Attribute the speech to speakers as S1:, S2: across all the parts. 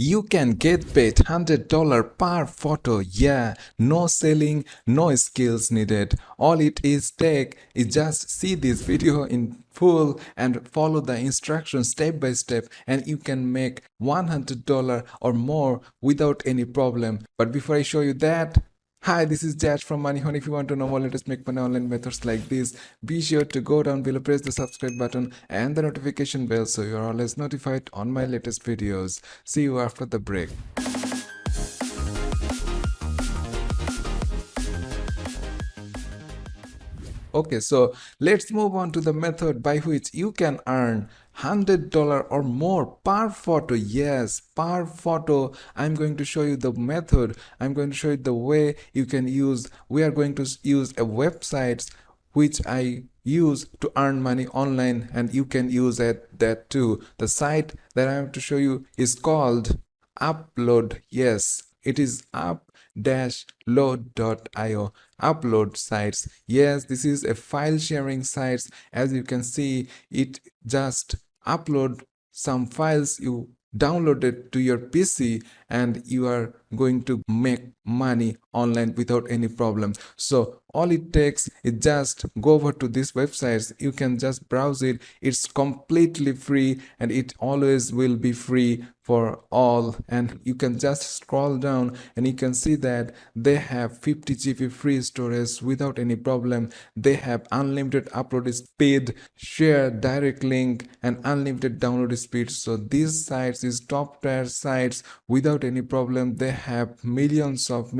S1: You can get paid $100 per photo. Yeah, no selling, no skills needed. All it is take is just see this video in full and follow the instructions step by step, and you can make $100 or more without any problem. But before I show you that, hi, this is Jaj from Money Honey. If you want to know more latest make money online methods like this, be sure to go down below, press the subscribe button and the notification bell so you're always notified on my latest videos. See you after the break. Okay, so let's move on to the method by which you can earn $100 or more per photo. Yes, per photo. I'm going to show you the method. I'm going to show you the way you can use. We are going to use a website which I use to earn money online, and you can use that too. The site that I have to show you is called Upload. Yes, it is up-load.io. Upload sites. Yes, this is a file sharing site. As you can see, it just upload some files you downloaded to your PC, and you are going to make money online without any problem. So all it takes is just go over to this website. You can just browse it. It's completely free, and it always will be free for all. And you can just scroll down and you can see that they have 50 GB free storage without any problem. They have unlimited upload speed, share direct link, and unlimited download speed. So these sites is top tier sites without any problem. They have millions of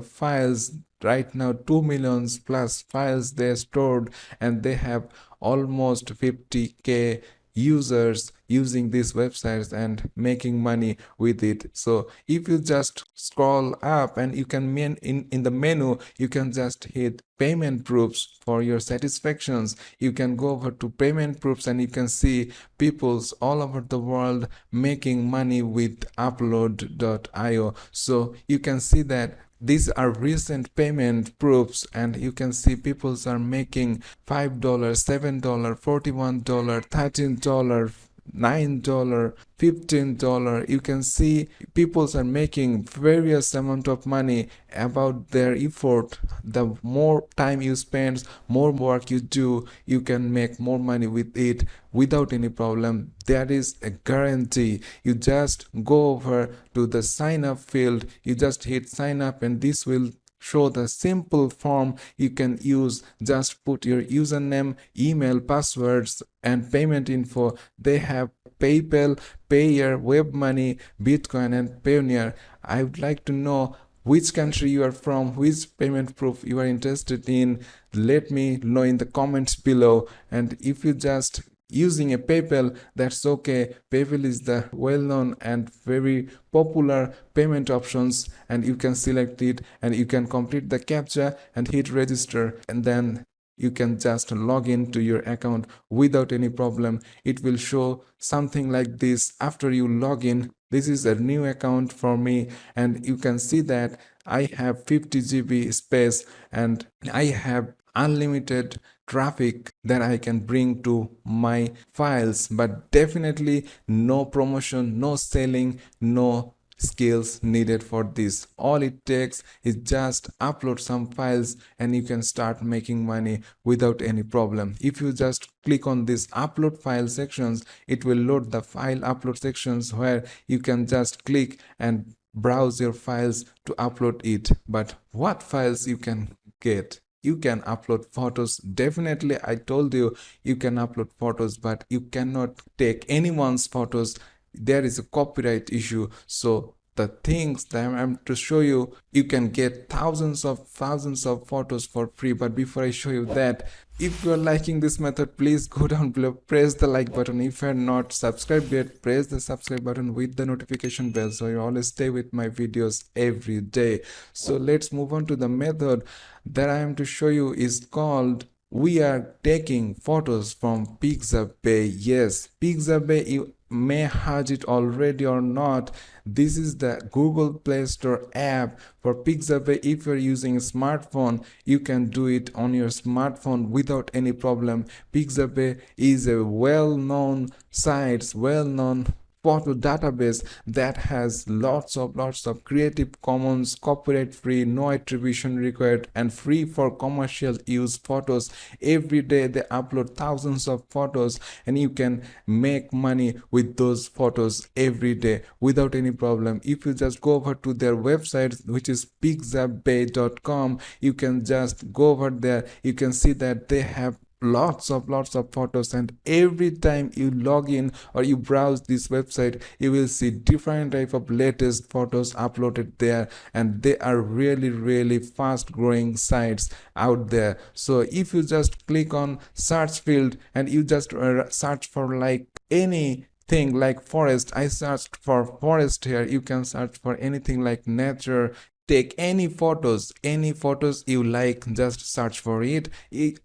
S1: files. Right now 2 millions plus files they stored, and they have almost 50k users using these websites and making money with it. So if you just scroll up, and you can in the menu you can just hit payment proofs for your satisfactions. You can go over to payment proofs, and you can see peoples all over the world making money with upload.io. So you can see that these are recent payment proofs, and you can see people are making $5, $7, $41, $13, $9, $15. You can see people are making various amount of money about their effort. The more time you spend, more work you do, you can make more money with it without any problem. That is a guarantee. You just go over to the sign up field, you just hit sign up, and this will show the simple form you can use. Just put your username, email, passwords, and payment info. They have PayPal, Payer, WebMoney, Bitcoin, and Payoneer. I would like to know which country you are from, which payment proof you are interested in. Let me know in the comments below. And if you just using a PayPal, that's okay. PayPal is the well-known and very popular payment options, and you can select it, and you can complete the captcha and hit register, and then you can just log into your account without any problem. It will show something like this after you log in. This is a new account for me, and you can see that I have 50 GB space, and I have unlimited traffic that I can bring to my files. But definitely no promotion, no selling, no skills needed for this. All it takes is just upload some files, and you can start making money without any problem. If you just click on this upload file sections, it will load the file upload sections where you can just click and browse your files to upload it. But what files you can get? You can upload photos. Definitely, I told you, you can upload photos, but you cannot take anyone's photos. There is a copyright issue. So the things that I'm to show you, you can get thousands of photos for free. But before I show you that, if you're liking this method, please go down below, press the like button. If you're not subscribed yet, press the subscribe button with the notification bell so you always stay with my videos every day. So let's move on to the method that I am to show you. Is called, we are taking photos from Pixabay. Yes, Pixabay, you may have it already or not. This is the Google Play Store app for Pixabay. If you're using a smartphone, you can do it on your smartphone without any problem. Pixabay is a well-known site, well-known photo database that has lots of Creative Commons, copyright free, no attribution required, and free for commercial use photos. Every day they upload thousands of photos, and you can make money with those photos every day without any problem. If you just go over to their website, which is pixabay.com, you can just go over there. You can see that they have lots of photos, and every time you log in or you browse this website, you will see different type of latest photos uploaded there, and they are really fast growing sites out there. So if you just click on search field and you just search for like anything like forest, I searched for forest here. You can search for anything like nature. Take any photos you like, just search for it.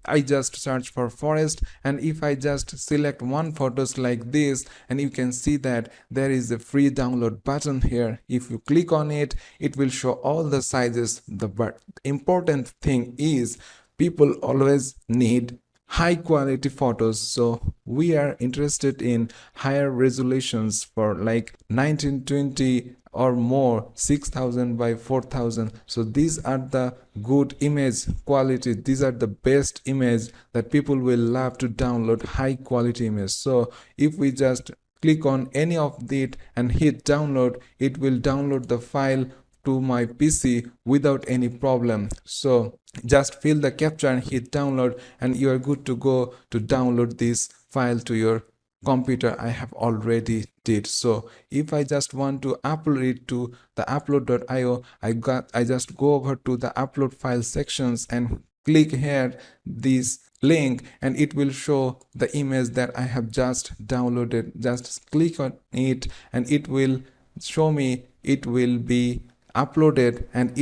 S1: I just search for forest, and if I just select one photos like this, and you can see that there is a free download button here. If you click on it, it will show all the sizes. But important thing is, people always need high quality photos, so we are interested in higher resolutions for like 1920 or more, 6000 by 4000. So these are the good image quality, these are the best image that people will love to download, high quality image. So if we just click on any of it and hit download, it will download the file to my PC without any problem. So just fill the captcha and hit download, and you are good to go to download this file to your computer. I have already did. So if I just want to upload it to the upload.io, I just go over to the upload file sections and click here this link, and it will show the image that I have just downloaded. Just click on it and it will show me it will be uploaded, and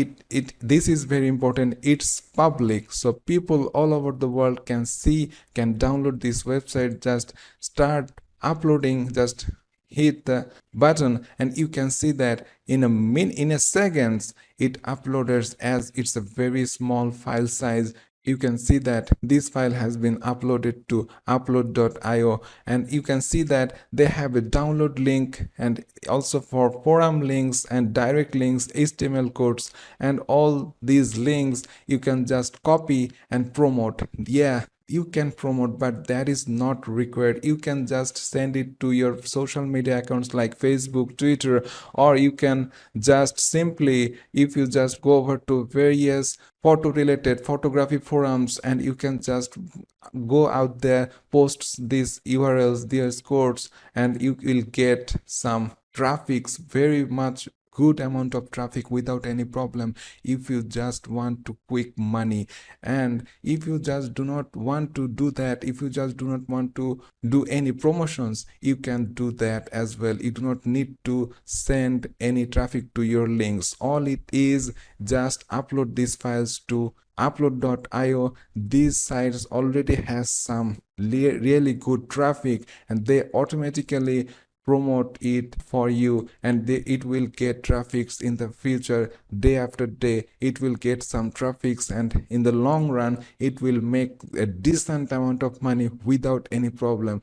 S1: this is very important, it's public, so people all over the world can see, can download this website. Just start uploading, just hit the button, and you can see that in a seconds it uploads, as it's a very small file size. You can see that this file has been uploaded to upload.io, and you can see that they have a download link, and also for forum links and direct links, HTML codes, and all these links you can just copy and promote. Yeah, you can promote, but that is not required. You can just send it to your social media accounts like Facebook, Twitter, or you can just simply, if you just go over to various photo related photography forums, and you can just go out there, post these URLs, their codes, and you will get some traffics, very much good amount of traffic without any problem. If you just want to quick money, and if you just do not want to do that, if you just do not want to do any promotions, you can do that as well. You do not need to send any traffic to your links. All it is, just upload these files to upload.io. These sites already has some really good traffic, and they automatically promote it for you, and it will get traffics in the future. Day after day it will get some traffics, and in the long run it will make a decent amount of money without any problem.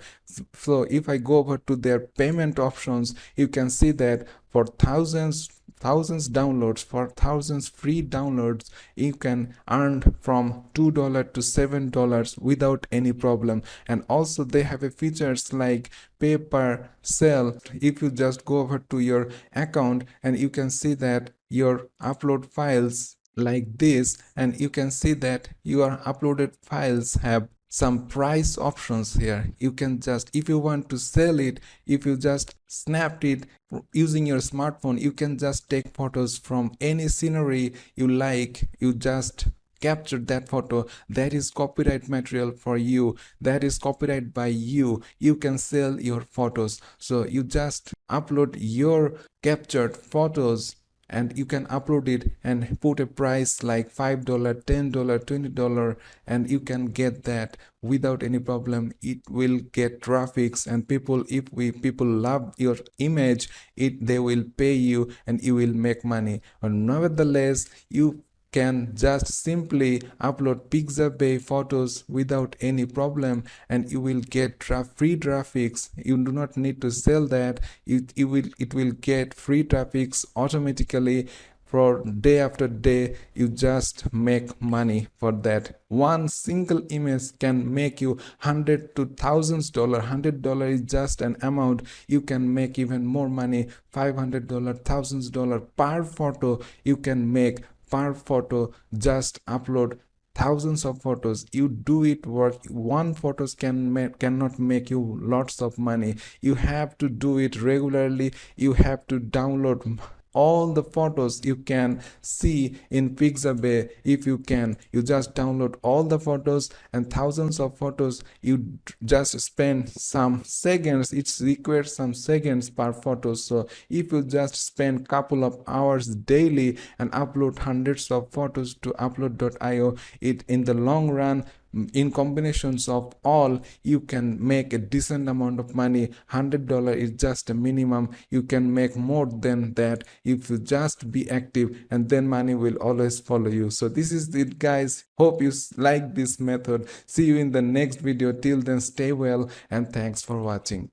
S1: So if I go over to their payment options, you can see that for thousands downloads, for thousands free downloads, you can earn from $2 to $7 without any problem. And also they have a features like pay per sale. If you just go over to your account, and you can see that your upload files like this, and you can see that your uploaded files have some price options here. You can just, if you want to sell it, if you just snapped it using your smartphone, you can just take photos from any scenery you like. You just capture that photo, that is copyright material for you, that is copyright by you. You can sell your photos. So you just upload your captured photos, and you can upload it and put a price like $5, $10, $20, and you can get that without any problem. It will get traffics, and people, if people love your image, they will pay you and you will make money. But nevertheless, you can just simply upload Pixabay photos without any problem, and you will get free traffics. You do not need to sell that. It will get free traffics automatically for day after day. You just make money for that. One single image can make you hundred to thousands dollar. $100 is just an amount. You can make even more money, $500, $1000 per photo. You can make per photo. Just upload thousands of photos. You do it work. One photos cannot make you lots of money. You have to do it regularly. You have to download all the photos you can see in Pixabay. If you can, you just download all the photos and thousands of photos. You just spend some seconds. It requires some seconds per photo. So if you just spend couple of hours daily and upload hundreds of photos to upload.io, it in the long run, in combinations of all, you can make a decent amount of money. $100 is just a minimum. You can make more than that if you just be active, and then money will always follow you. So this is it, guys. Hope you like this method. See you in the next video. Till then, stay well and thanks for watching.